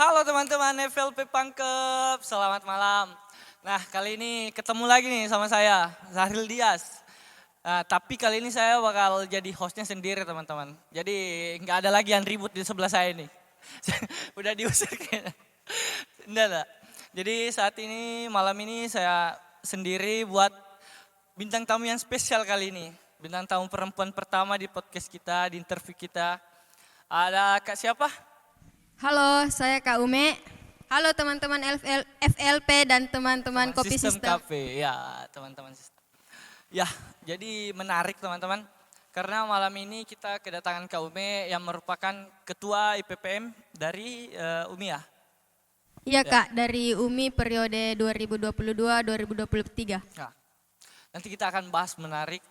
Halo teman-teman FLP Pangkep, selamat malam. Nah kali ini ketemu lagi nih sama saya, Zahril Dias. Nah, tapi kali ini saya bakal jadi hostnya sendiri teman-teman. Jadi nggak ada lagi yang ribut di sebelah saya nih. Udah diusir kayaknya. Enggak. Jadi saat ini malam ini saya sendiri buat bintang tamu yang spesial kali ini. Bintang tamu perempuan pertama di podcast kita, di interview kita. Ada Kak siapa? Halo, saya Kak Ume. Halo teman-teman FLP dan teman-teman Kopi Sistem System. Cafe, ya teman-teman sistem. Ya, jadi menarik teman-teman. Karena malam ini kita kedatangan Kak Ume yang merupakan ketua IPPM dari UMI ya. Iya Ya. Kak, dari UMI periode 2022-2023. Nah, nanti kita akan bahas menarik,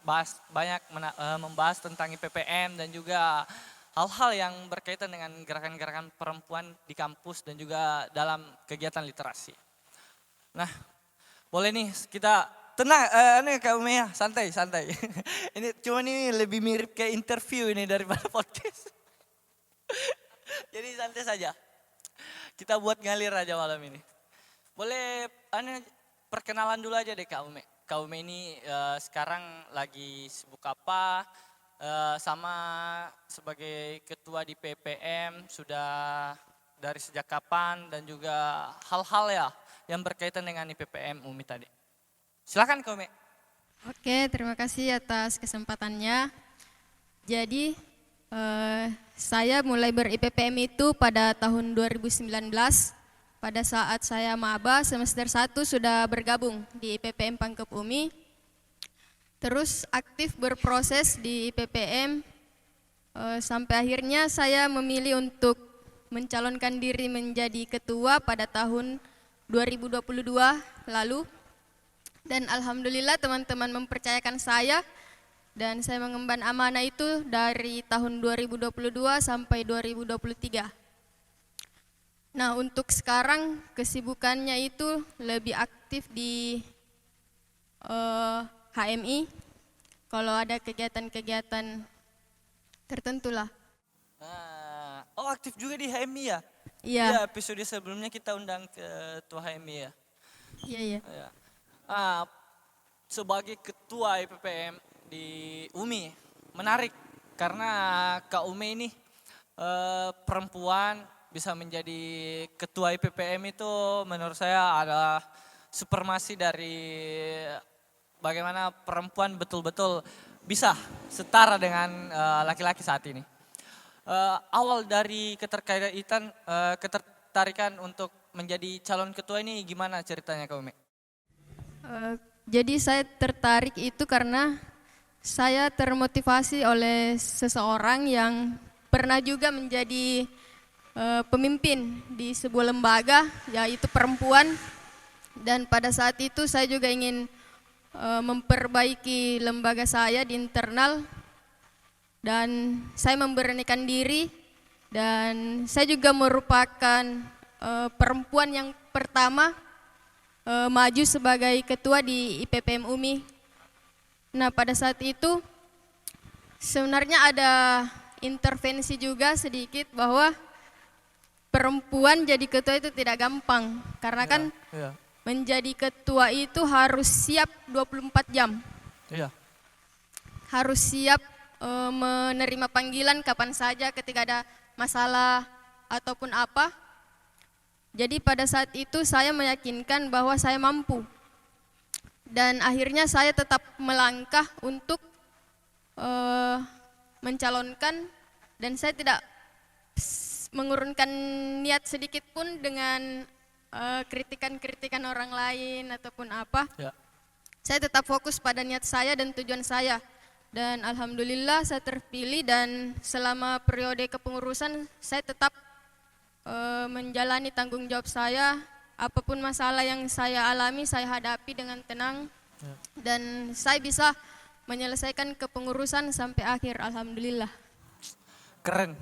membahas tentang IPPM dan juga hal-hal yang berkaitan dengan gerakan-gerakan perempuan di kampus dan juga dalam kegiatan literasi. Nah, boleh nih kita tenang, ini Kak Ume ya, santai. Ini cuma ini lebih mirip kayak interview ini daripada podcast. Jadi santai saja. Kita buat ngalir aja malam ini. Boleh perkenalan dulu aja deh Kak Ume. Kak Ume ini sekarang lagi sibuk apa? Sama sebagai ketua di PPM sudah dari sejak kapan dan juga hal-hal ya yang berkaitan dengan IPPM UMI tadi. Silakan Kak Ume. Oke, terima kasih atas kesempatannya. Jadi, saya mulai ber-IPPM itu pada tahun 2019. Pada saat saya maba semester 1 sudah bergabung di IPPM Pangkep UMI. Terus aktif berproses di IPPM sampai akhirnya saya memilih untuk mencalonkan diri menjadi ketua pada tahun 2022 lalu. Dan alhamdulillah teman-teman mempercayakan saya dan saya mengemban amanah itu dari tahun 2022 sampai 2023. Nah, untuk sekarang kesibukannya itu lebih aktif di HMI, kalau ada kegiatan-kegiatan tertentu lah. Oh aktif juga di HMI ya? Iya, Iya episode sebelumnya kita undang ketua HMI ya. iya. Ya. Sebagai ketua IPPM di UMI menarik karena Kak Ume ini perempuan bisa menjadi ketua IPPM itu menurut saya adalah supremasi dari bagaimana perempuan betul-betul bisa setara dengan laki-laki saat ini. Awal dari ketertarikan untuk menjadi calon ketua ini gimana ceritanya Kak Ume? Jadi saya tertarik itu karena saya termotivasi oleh seseorang yang pernah juga menjadi pemimpin di sebuah lembaga, yaitu perempuan. Dan pada saat itu saya juga ingin memperbaiki lembaga saya di internal. Dan saya memberanikan diri dan saya juga merupakan perempuan yang pertama maju sebagai ketua di IPPM UMI. Nah, pada saat itu sebenarnya ada intervensi juga sedikit bahwa perempuan jadi ketua itu tidak gampang karena kan Iya. menjadi ketua itu harus siap 24 jam. Iya. Harus siap menerima panggilan kapan saja ketika ada masalah ataupun apa. Jadi pada saat itu saya meyakinkan bahwa saya mampu. Dan akhirnya saya tetap melangkah untuk mencalonkan dan saya tidak mengurungkan niat sedikit pun dengan kritikan-kritikan orang lain ataupun apa. Ya. Saya tetap fokus pada niat saya dan tujuan saya. Dan alhamdulillah saya terpilih dan selama periode kepengurusan saya tetap menjalani tanggung jawab saya. Apapun masalah yang saya alami saya hadapi dengan tenang. Dan saya bisa menyelesaikan kepengurusan sampai akhir, alhamdulillah. Keren.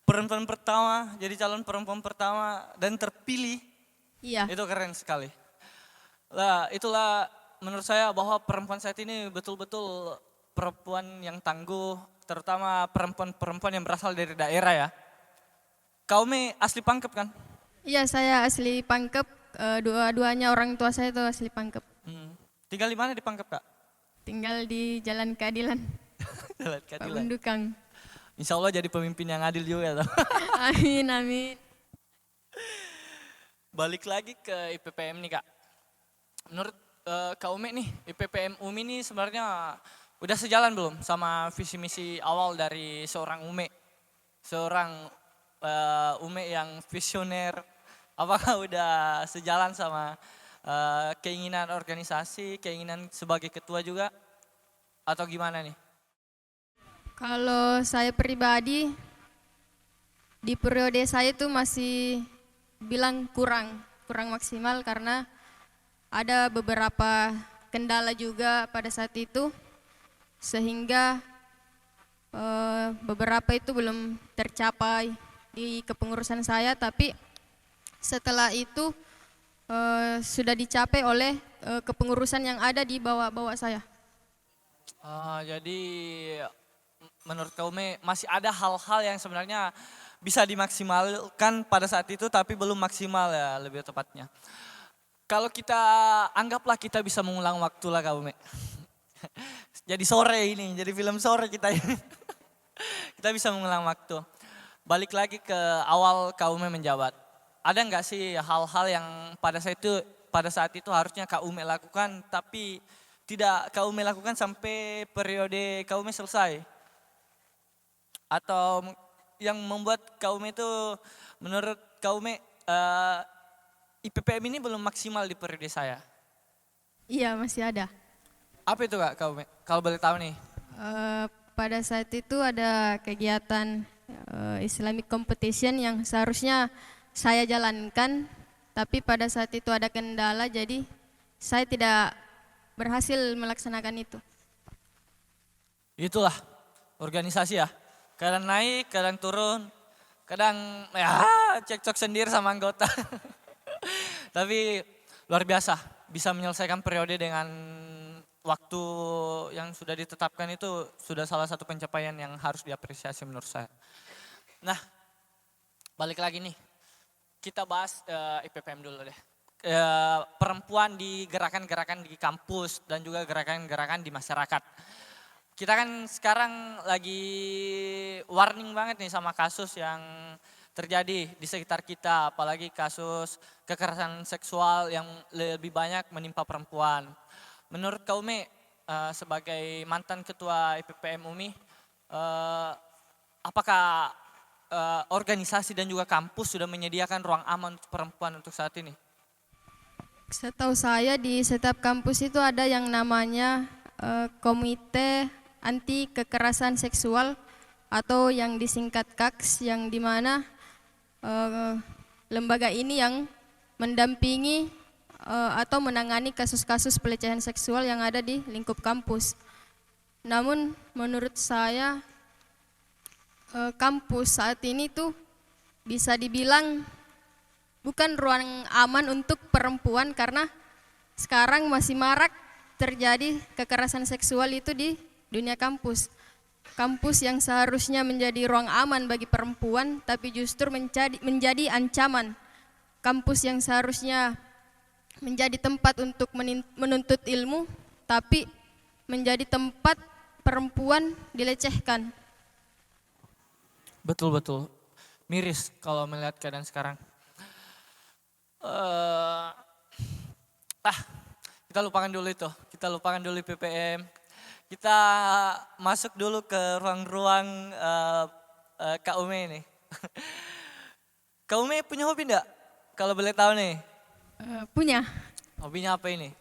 Perempuan pertama, jadi calon perempuan pertama dan terpilih. Iya. Itu keren sekali. Lah, itulah menurut saya bahwa perempuan saat ini betul-betul perempuan yang tangguh, terutama perempuan-perempuan yang berasal dari daerah ya. Kak Ume asli Pangkep kan? Iya, saya asli Pangkep. Dua-duanya orang tua saya itu asli Pangkep. Tinggal di mana di Pangkep, Kak? Tinggal di Jalan Keadilan, Jalan Pak Keadilan. Bendukang. Insya Allah jadi pemimpin yang adil juga. Toh. Amin, amin. Balik lagi ke IPPM nih, Kak. Menurut Kak Ume nih, IPPM UMI ini sebenarnya udah sejalan belum sama visi misi awal dari seorang Ume? Seorang Ume yang visioner, apakah udah sejalan sama keinginan organisasi, keinginan sebagai ketua juga, atau gimana nih? Kalau saya pribadi, di periode saya itu masih bilang kurang maksimal karena ada beberapa kendala juga pada saat itu, sehingga beberapa itu belum tercapai di kepengurusan saya, tapi setelah itu sudah dicapai oleh kepengurusan yang ada di bawah saya. Jadi menurut Kaume masih ada hal-hal yang sebenarnya bisa dimaksimalkan pada saat itu tapi belum maksimal ya lebih tepatnya. Kalau kita anggaplah kita bisa mengulang waktu lah Kaume. Jadi sore ini, jadi film sore kita ini. Kita bisa mengulang waktu. Balik lagi ke awal Kaume menjabat. Ada nggak sih hal-hal yang pada saat itu harusnya Kaume lakukan tapi tidak Kaume lakukan sampai periode Kaume selesai? Atau yang membuat Kaume itu menurut Kaume IPPM ini belum maksimal di periode saya? Iya, masih ada. Apa itu Kak Kaume? Kalau boleh tahu nih. Pada saat itu ada kegiatan Islamic competition yang seharusnya saya jalankan, tapi pada saat itu ada kendala, jadi saya tidak berhasil melaksanakan itu. Itulah organisasi ya. Kadang naik, kadang turun, kadang ya cekcok sendiri sama anggota. Tapi luar biasa, bisa menyelesaikan periode dengan waktu yang sudah ditetapkan itu sudah salah satu pencapaian yang harus diapresiasi menurut saya. Nah, balik lagi nih, kita bahas IPPM dulu deh. Perempuan di gerakan-gerakan di kampus dan juga gerakan-gerakan di masyarakat. Kita kan sekarang lagi warning banget nih sama kasus yang terjadi di sekitar kita, apalagi kasus kekerasan seksual yang lebih banyak menimpa perempuan. Menurut Kaume sebagai mantan ketua IPPM UMI, apakah organisasi dan juga kampus sudah menyediakan ruang aman untuk perempuan untuk saat ini? Setahu saya di setiap kampus itu ada yang namanya komite anti kekerasan seksual atau yang disingkat KAKS, yang dimana lembaga ini yang mendampingi atau menangani kasus-kasus pelecehan seksual yang ada di lingkup kampus. Namun menurut saya kampus saat ini tuh bisa dibilang bukan ruang aman untuk perempuan karena sekarang masih marak terjadi kekerasan seksual itu di dunia kampus. Kampus yang seharusnya menjadi ruang aman bagi perempuan tapi justru menjadi ancaman. Kampus yang seharusnya menjadi tempat untuk menuntut ilmu tapi menjadi tempat perempuan dilecehkan. Betul-betul, miris kalau melihat keadaan sekarang. Kita lupakan dulu itu, kita lupakan dulu PPM. Kita masuk dulu ke ruang-ruang Kak Ume ini. Kak Ume punya hobi enggak? Kalau boleh tahu nih. Punya. Hobinya apa ini?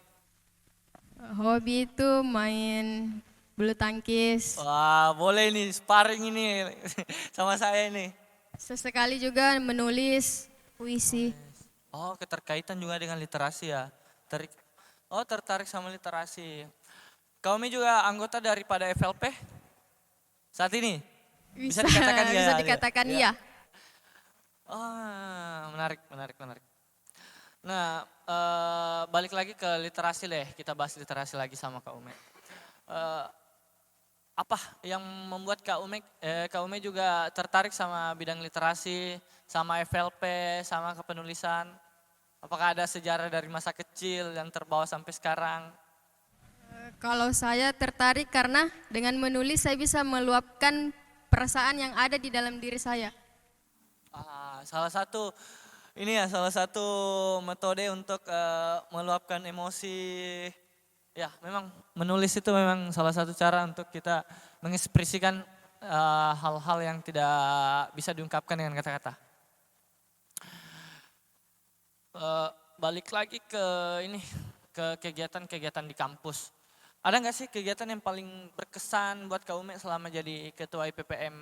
Hobi itu main bulu tangkis. Wah, boleh nih sparring ini sama saya ini. Sesekali juga menulis puisi. Oh, keterkaitan juga dengan literasi ya. Tertarik sama literasi. Kami juga anggota daripada FLP saat ini. Bisa dikatakan ya. Bisa dikatakan iya. Menarik. Nah, balik lagi ke literasi deh. Kita bahas literasi lagi sama Kak Ume. apa yang membuat Kak Ume juga tertarik sama bidang literasi, sama FLP, sama kepenulisan? Apakah ada sejarah dari masa kecil yang terbawa sampai sekarang? Kalau saya tertarik karena dengan menulis saya bisa meluapkan perasaan yang ada di dalam diri saya. Salah satu metode untuk meluapkan emosi. Ya, memang menulis itu memang salah satu cara untuk kita mengekspresikan hal-hal yang tidak bisa diungkapkan dengan kata-kata. Balik lagi ke kegiatan-kegiatan di kampus. Ada nggak sih kegiatan yang paling berkesan buat Kak Ume selama jadi ketua IPPM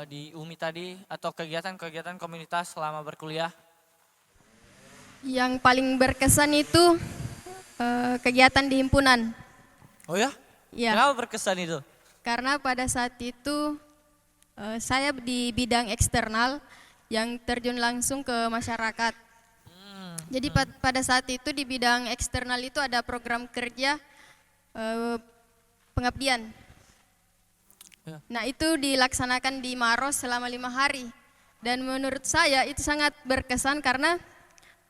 di UMI tadi, atau kegiatan-kegiatan komunitas selama berkuliah? Yang paling berkesan itu kegiatan di himpunan. Oh ya? Ya, Kenapa berkesan itu? karena pada saat itu saya di bidang eksternal yang terjun langsung ke masyarakat. Jadi pada saat itu di bidang eksternal itu ada program kerja pengabdian. Ya. Nah itu dilaksanakan di Maros selama 5 hari. Dan menurut saya itu sangat berkesan karena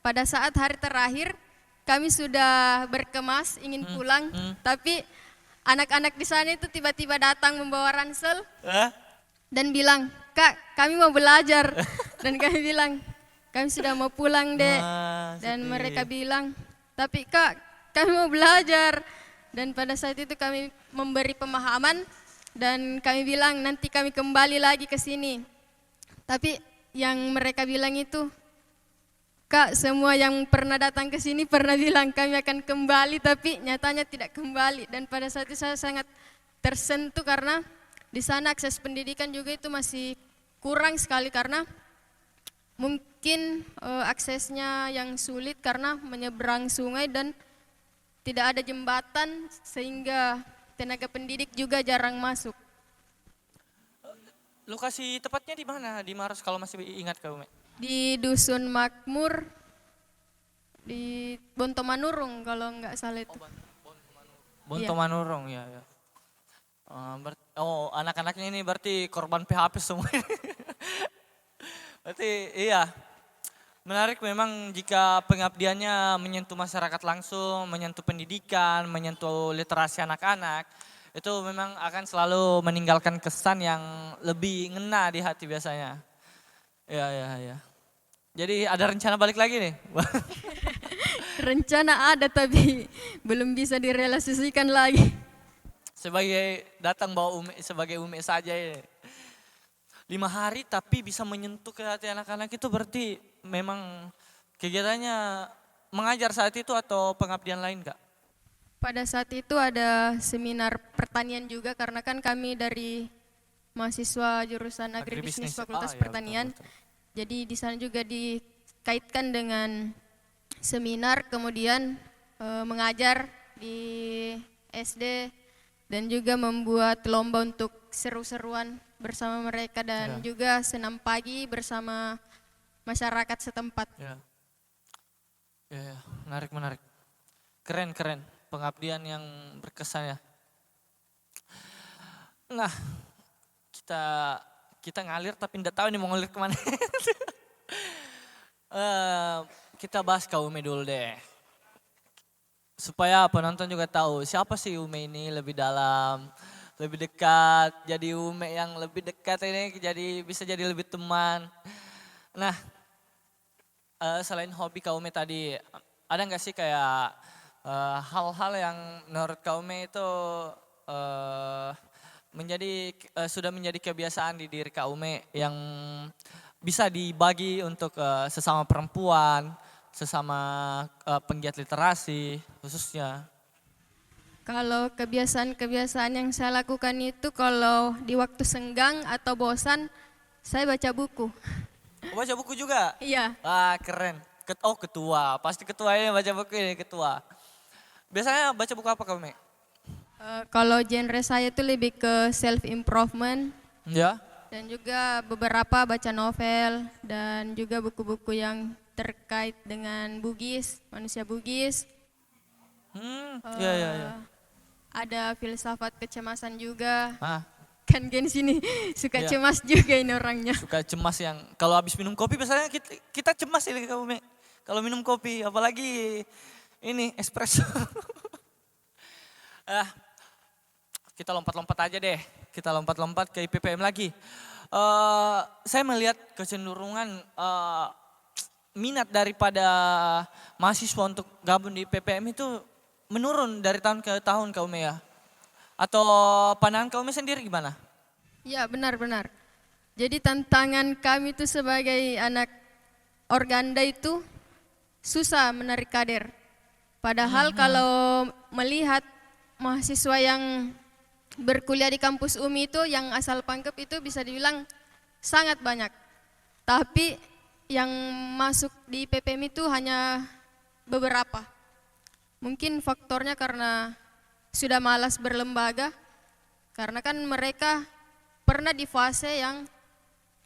pada saat hari terakhir kami sudah berkemas ingin pulang, tapi anak-anak di sana itu tiba-tiba datang membawa ransel dan bilang, "Kak, kami mau belajar." Dan kami bilang, "Kami sudah mau pulang, Dek." Dan sedih. mereka bilang, "Tapi Kak, kami mau belajar." Dan pada saat itu kami memberi pemahaman dan kami bilang, "Nanti kami kembali lagi ke sini." Tapi yang mereka bilang itu, "Kak, semua yang pernah datang ke sini pernah bilang kami akan kembali, tapi nyatanya tidak kembali." Dan pada saat itu saya sangat tersentuh karena di sana akses pendidikan juga itu masih kurang sekali karena mungkin aksesnya yang sulit karena menyeberang sungai dan tidak ada jembatan sehingga tenaga pendidik juga jarang masuk. Lokasi tepatnya di mana di Maros kalau masih ingat Kak Ume? Di Dusun Makmur di Bontomanurung kalau nggak salah itu. Bonto Manurung, ya. Anak-anaknya ini berarti korban PHP semua. Berarti iya, menarik memang jika pengabdiannya menyentuh masyarakat langsung, menyentuh pendidikan, menyentuh literasi anak-anak, itu memang akan selalu meninggalkan kesan yang lebih ngena di hati biasanya. Ya. Jadi ada rencana balik lagi nih? Rencana ada tapi belum bisa direalisasikan lagi. Sebagai datang bawa sebagai Ume saja ya. 5 hari tapi bisa menyentuh ke hati anak-anak, itu berarti memang kegiatannya mengajar saat itu atau pengabdian lain Kak? Pada saat itu ada seminar pertanian juga karena kan kami dari mahasiswa jurusan agribisnis Fakultas Ya, Pertanian. betul. Jadi di sana juga dikaitkan dengan seminar, kemudian mengajar di SD dan juga membuat lomba untuk seru-seruan bersama mereka dan juga senam pagi bersama masyarakat setempat. Ya, menarik. Keren. Pengabdian yang berkesan ya. Nah, kita ngalir tapi tidak tahu nih mau ngalir kemana. Kita bahas Kak Ume dulu deh. Supaya penonton juga tahu siapa sih Ume ini lebih dalam, lebih dekat. Jadi Ume yang lebih dekat ini bisa jadi lebih teman. Nah, selain hobi Kak Ume tadi, ada nggak sih kayak hal-hal yang menurut Kak Ume itu sudah menjadi kebiasaan di diri Kak Ume yang bisa dibagi untuk sesama perempuan, sesama penggiat literasi khususnya? Kalau kebiasaan-kebiasaan yang saya lakukan itu kalau di waktu senggang atau bosan, saya baca buku. Baca buku juga? Iya, Keren. Ketua. Pasti ketua ini baca buku ini, ketua. Biasanya baca buku apa Kak Ume? kalau genre saya itu lebih ke self improvement Ya. dan juga beberapa baca novel dan juga buku-buku yang terkait dengan Bugis, manusia Bugis. Ya. ada filsafat kecemasan juga. Ah, Kan gen sini suka Iya. cemas juga ini orangnya. suka cemas yang kalau habis minum kopi biasanya kita cemas ini kalau minum kopi, apalagi ini espresso. Ah, kita lompat-lompat aja deh. Kita lompat-lompat ke IPPM lagi. Saya melihat kecenderungan minat daripada mahasiswa untuk gabung di IPPM itu menurun dari tahun ke tahun Kak Ume ya. Atau pandangan Kak Ume sendiri gimana? Ya benar-benar. Jadi tantangan kami itu sebagai anak organda itu susah menarik kader. Padahal kalau melihat mahasiswa yang berkuliah di kampus UMI itu yang asal Pangkep itu bisa dibilang sangat banyak. Tapi yang masuk di PPM itu hanya beberapa. Mungkin faktornya karena sudah malas berlembaga, karena kan mereka pernah di fase yang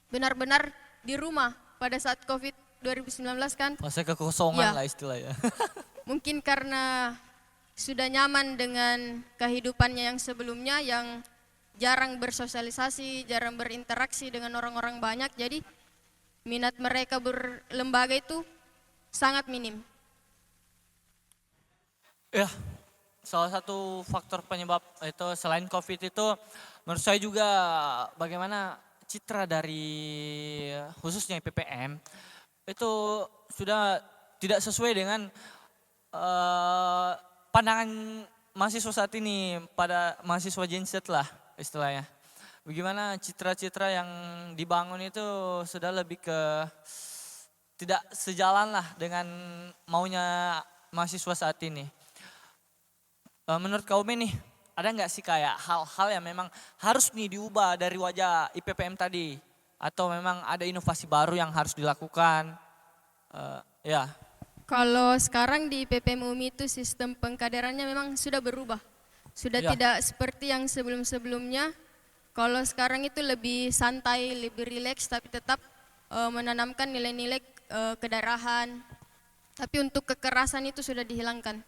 benar-benar di rumah pada saat COVID 2019 kan. Masa kekosongan Ya. lah istilahnya. Mungkin karena sudah nyaman dengan kehidupannya yang sebelumnya yang jarang bersosialisasi, jarang berinteraksi dengan orang-orang banyak, jadi minat mereka berlembaga itu sangat minim. Ya, salah satu faktor penyebab itu selain COVID itu menurut saya juga bagaimana citra dari khususnya PPM itu sudah tidak sesuai dengan pandangan mahasiswa saat ini pada mahasiswa Gen Z lah istilahnya. Bagaimana citra-citra yang dibangun itu sudah lebih ke tidak sejalan lah dengan maunya mahasiswa saat ini. Menurut Kak Ume nih, ada nggak sih kayak hal-hal yang memang harus nih diubah dari wajah IPPM tadi? Atau memang ada inovasi baru yang harus dilakukan? Ya, Kalau sekarang di PPM UMI itu sistem pengkaderannya memang sudah berubah. Sudah Ya. tidak seperti yang sebelum-sebelumnya. Kalau sekarang itu lebih santai, lebih rileks tapi tetap menanamkan nilai-nilai kedaraan. Tapi untuk kekerasan itu sudah dihilangkan.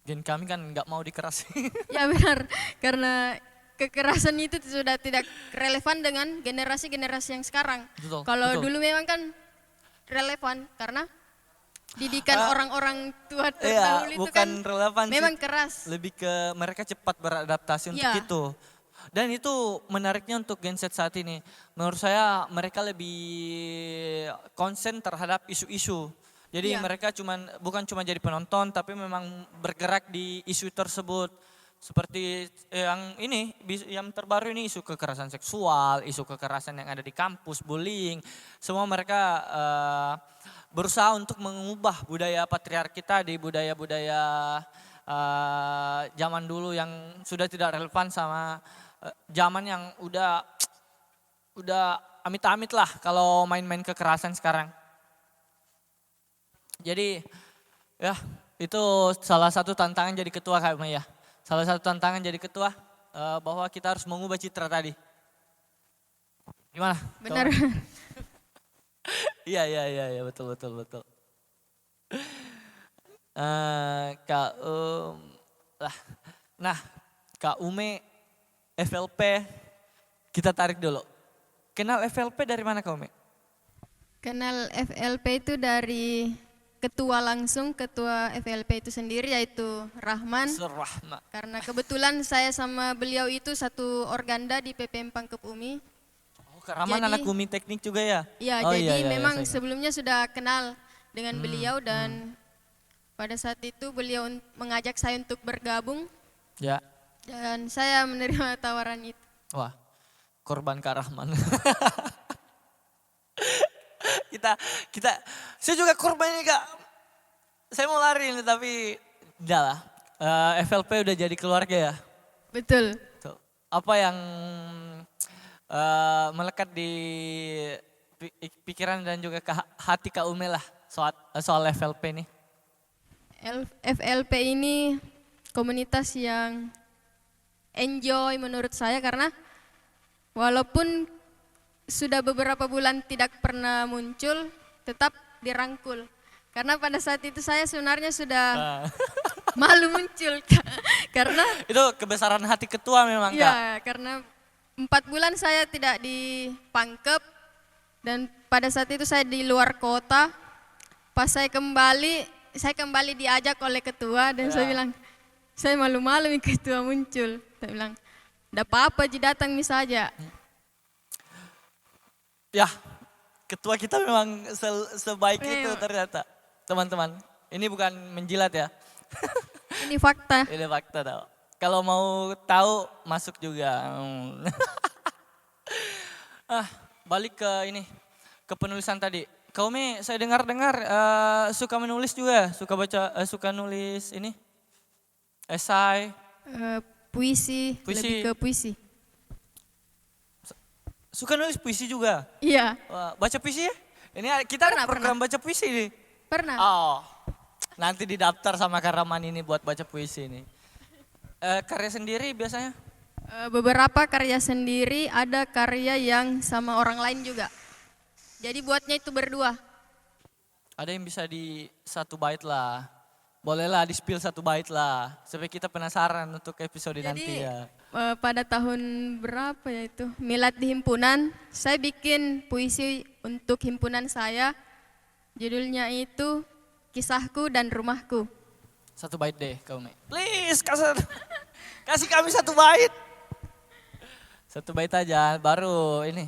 gen kami kan nggak mau dikerasin. Ya benar, karena kekerasan itu sudah tidak relevan dengan generasi-generasi yang sekarang. Betul, Kalau betul. dulu memang kan relevan karena didikan orang-orang tua Iya, terdahulu itu bukan kan relevan sih. memang keras. Lebih ke mereka cepat beradaptasi untuk Iya. itu. Dan itu menariknya untuk Gen Z saat ini. Menurut saya mereka lebih konsen terhadap isu-isu. Jadi Iya. mereka bukan cuma jadi penonton tapi memang bergerak di isu tersebut. Seperti yang ini, yang terbaru ini isu kekerasan seksual, isu kekerasan yang ada di kampus, bullying. Semua mereka berusaha untuk mengubah budaya patriarki tadi, budaya-budaya zaman dulu yang sudah tidak relevan sama zaman yang udah amit-amit lah kalau main-main kekerasan sekarang. Jadi ya itu salah satu tantangan jadi ketua kami ya. Salah satu tantangan jadi ketua bahwa kita harus mengubah citra tadi. Gimana? Benar. Iya betul. Kak lah. Nah, Kak Ume FLP kita tarik dulu. Kenal FLP dari mana Kak Ume? Kenal FLP itu dari ketua FLP itu sendiri yaitu Rahman. Surahma. Karena kebetulan saya sama beliau itu satu organda di PPM Pangkep UMI. Oh, Kak Rahman anak Jadi- Umi Teknik juga ya? Ya, Oh, jadi iya, memang saya ingat. sebelumnya sudah kenal dengan beliau dan pada saat itu beliau mengajak saya untuk bergabung Ya. dan saya menerima tawaran itu. Wah, korban Kak Rahman. kita, saya juga korban ini Kak. Saya mau lari ini tapi udah lah. FLP udah jadi keluarga ya. Betul. Tuh. Apa yang melekat di pikiran dan juga ke hati Kak Ume lah soal FLP nih? FLP ini komunitas yang enjoy menurut saya karena walaupun sudah beberapa bulan tidak pernah muncul, tetap dirangkul. Karena pada saat itu saya sebenarnya sudah Malu muncul Kak. Karena Itu kebesaran hati ketua memang Kak. ya karena 4 bulan saya tidak dipangkep dan pada saat itu saya di luar kota. Pas saya kembali diajak oleh ketua dan saya Ya. bilang, saya malu-malu nih ketua muncul. Saya bilang, enggak apa-apa Ji datang nih saja. Ya, ketua kita memang sebaik itu Memang. ternyata. Teman-teman, ini bukan menjilat ya. Ini fakta. Ini fakta tau. Kalau mau tahu masuk juga. Balik ke ini, ke penulisan tadi. Kau saya dengar-dengar suka menulis juga, suka baca, suka nulis ini, esai, Puisi, Puisi. lebih ke puisi. suka nulis puisi juga. Iya, Wah, baca puisi ya? Ini kita ada Pernah, program baca puisi nih. pernah. Oh, nanti didaftar sama Karaman ini buat baca puisi nih. Karya sendiri biasanya? Beberapa karya sendiri, ada karya yang sama orang lain juga. Jadi buatnya itu berdua. Ada yang bisa di satu bait lah. Bolehlah di spill satu bait lah. Supaya kita penasaran untuk episode nanti Jadi ya. pada tahun berapa ya itu, Milad di himpunan, saya bikin puisi untuk himpunan saya. Judulnya itu Kisahku dan Rumahku. Satu bait deh kau Mei. Please kasih kami satu bait. Satu bait aja baru ini.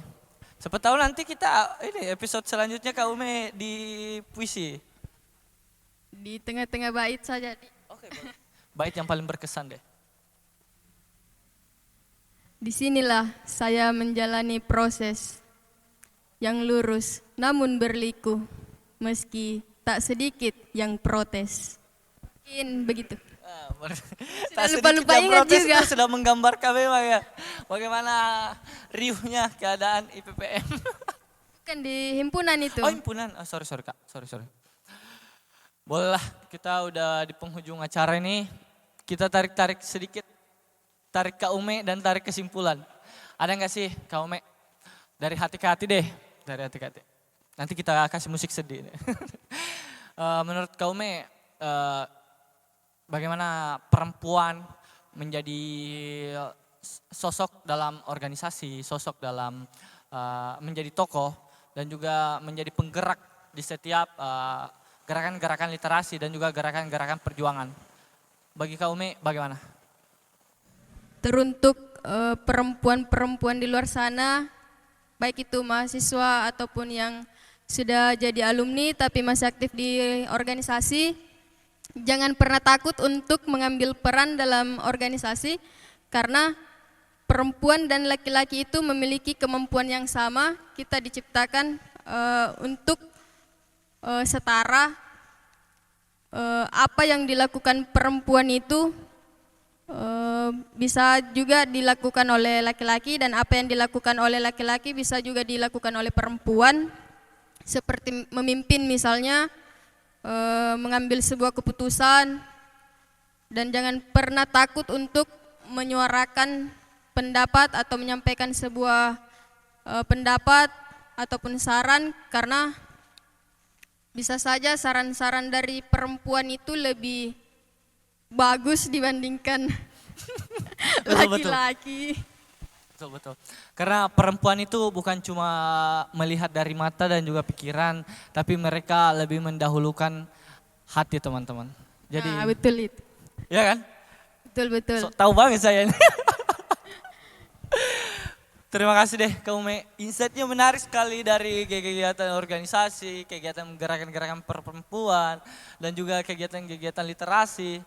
Siapa tahu nanti kita ini episode selanjutnya kau Mei di puisi. Di tengah-tengah bait saja. Oke, boleh. Bait yang paling berkesan deh. Disinilah saya menjalani proses yang lurus namun berliku, meski tak sedikit yang protes. Mungkin begitu. Tak lupa-lupa sedikit yang ingat protes juga. itu sudah menggambarkan memang ya. Bagaimana riuhnya keadaan IPPM. Kan di himpunan itu. Oh himpunan, sorry Kak, sorry. Bolehlah, kita udah di penghujung acara ini. Kita tarik sedikit. Tarik Kak Ume dan tarik kesimpulan. Ada nggak sih Kak Ume? Dari hati ke hati deh. Dari hati ke hati. Nanti kita kasih musik sedih. Menurut Kak Ume, bagaimana perempuan menjadi sosok dalam organisasi, sosok dalam menjadi tokoh, dan juga menjadi penggerak di setiap gerakan-gerakan literasi dan juga gerakan-gerakan perjuangan. Bagi Kak Ume bagaimana? Teruntuk perempuan-perempuan di luar sana, baik itu mahasiswa ataupun yang sudah jadi alumni tapi masih aktif di organisasi, jangan pernah takut untuk mengambil peran dalam organisasi karena perempuan dan laki-laki itu memiliki kemampuan yang sama. Kita diciptakan untuk setara. Apa yang dilakukan perempuan itu bisa juga dilakukan oleh laki-laki, dan apa yang dilakukan oleh laki-laki bisa juga dilakukan oleh perempuan, seperti memimpin misalnya, mengambil sebuah keputusan, dan jangan pernah takut untuk menyuarakan pendapat atau menyampaikan sebuah pendapat ataupun saran, karena bisa saja saran-saran dari perempuan itu lebih bagus dibandingkan Betul. laki-laki. Betul. Karena perempuan itu bukan cuma melihat dari mata dan juga pikiran, tapi mereka lebih mendahulukan hati teman-teman. Jadi, Nah, betul itu. ya kan? Betul. Tahu banget saya ini. Terima kasih deh Kak Ume. Insight-nya menarik sekali dari kegiatan organisasi, kegiatan gerakan-gerakan perempuan, dan juga kegiatan-kegiatan literasi.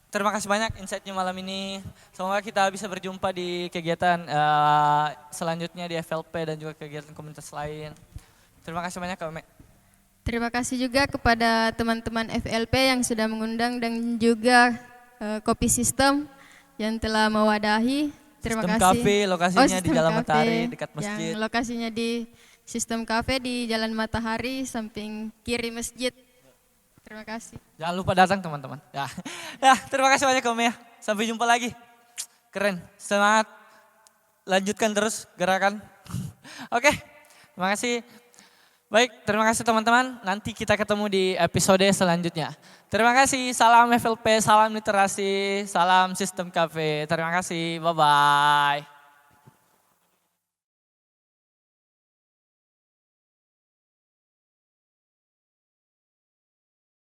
Terima kasih banyak insight-nya malam ini. Semoga kita bisa berjumpa di kegiatan selanjutnya di FLP dan juga kegiatan komunitas lain. Terima kasih banyak Kak Ume. Terima kasih juga kepada teman-teman FLP yang sudah mengundang dan juga Kopi System yang telah mewadahi. Terima Sistem kasih. Cafe, lokasinya di Sistem Jalan Cafe, Matahari dekat masjid. Yang lokasinya di Sistem Cafe di Jalan Matahari samping kiri masjid. Terima kasih. Jangan lupa datang teman-teman. Ya, terima kasih banyak Kak Ume ya. Sampai jumpa lagi. Keren, semangat. Lanjutkan terus gerakan. Oke, terima kasih. Baik, terima kasih teman-teman. Nanti kita ketemu di episode selanjutnya. Terima kasih, salam FLP, salam literasi, salam sistem cafe. Terima kasih, bye-bye.